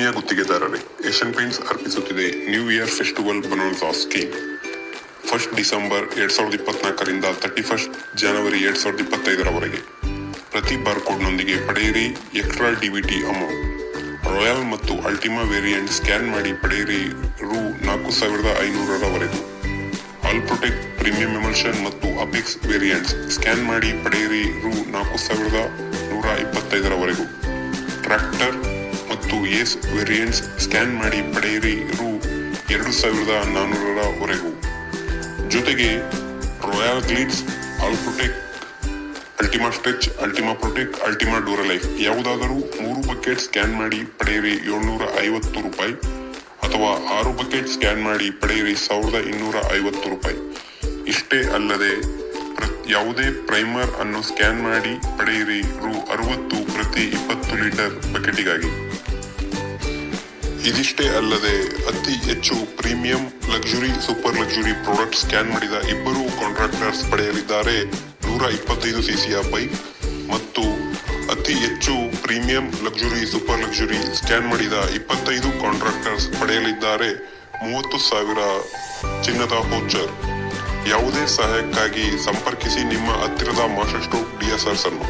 ಆತ್ಮೀಯ ಗುತ್ತಿಗೆದಾರರೇ, Asian Paints ಅರ್ಪಿಸುತ್ತಿದೆ new year festival bonanza scheme. 1 December 2024ರಿಂದ 31 ಜನವರಿ 2025ರವರೆಗೆ ಪ್ರತಿ ಬಾರ್ಕೋಡ್ನೊಂದಿಗೆ ಪಡೆಯಿರಿ ಎಕ್ಸ್ಟ್ರಾ ಡಿವಿಟಿ ಅಮೌಂಟ್. ರಾಯಲ್ ಮತ್ತು ಅಲ್ಟಿಮಾ ವೇರಿಯಂಟ್ ಸ್ಕ್ಯಾನ್ ಮಾಡಿ ಪಡೆಯಿರಿ ರು 4500ರವರೆಗೂ. ಆಲ್ ಪ್ರೊಟೆಕ್ಟ್ ಪ್ರೀಮಿಯಂ ಎಮಲ್ಷನ್ ಮತ್ತು ಅಪೆಕ್ಸ್ ವೇರಿಯಂಟ್ಸ್ ಸ್ಕ್ಯಾನ್ ಮಾಡಿ ಪಡೆಯಿರಿ ರು 4125ರವರೆಗೂ. ಟ್ರ್ಯಾಕ್ಟರ್ ಮತ್ತು ಏಸ್ ವೇರಿಯಂಟ್ಸ್ ಸ್ಕ್ಯಾನ್ ಮಾಡಿ ಪಡೆಯಿರಿ ರು 2400ರವರೆಗೂ. ಜೊತೆಗೆ Royal Glitz, All Protect, Ultima Stretch, Ultima Protect, Ultima Duralife ಯಾವುದಾದರೂ 3 ಬಕೆಟ್ ಸ್ಕ್ಯಾನ್ ಮಾಡಿ ಪಡೆಯಿರಿ ₹750 ಅಥವಾ 6 ಬಕೆಟ್ ಸ್ಕ್ಯಾನ್ ಮಾಡಿ ಪಡೆಯಿರಿ ₹1250. ಇಷ್ಟೇ ಅಲ್ಲದೆ ಯಾವುದೇ ಪ್ರೈಮರ್ ಅನ್ನು ಸ್ಕ್ಯಾನ್ ಮಾಡಿ ಪಡೆಯಿರಿ ರು 60 ಪ್ರತಿ 20 ಲೀಟರ್ ಬಕೆಟಿಗಾಗಿ. ಇದಿಷ್ಟೇ ಅಲ್ಲದೆ ಅತಿ ಹೆಚ್ಚು premium, luxury, super luxury product scan ಮಾಡಿದ ಇಬ್ಬರು ಕಾಂಟ್ರಾಕ್ಟರ್ಸ್ ಪಡೆಯಲಿದ್ದಾರೆ 125 ಸಿಸಿಯ ಬೈಕ್, ಮತ್ತು ಅತಿ ಹೆಚ್ಚು premium, luxury, super luxury scan ಮಾಡಿದ 25 ಕಾಂಟ್ರಾಕ್ಟರ್ಸ್ ಪಡೆಯಲಿದ್ದಾರೆ 30,000 ಚಿನ್ನದ ವೌಚರ್. ಯಾವುದೇ ಸಹಾಯಕ್ಕಾಗಿ ಸಂಪರ್ಕಿಸಿ ನಿಮ್ಮ ಹತ್ತಿರದ ಮಾಸ್ಟರ್ ಸ್ಟ್ರೋಕ್ DSRs ಅನ್ನು.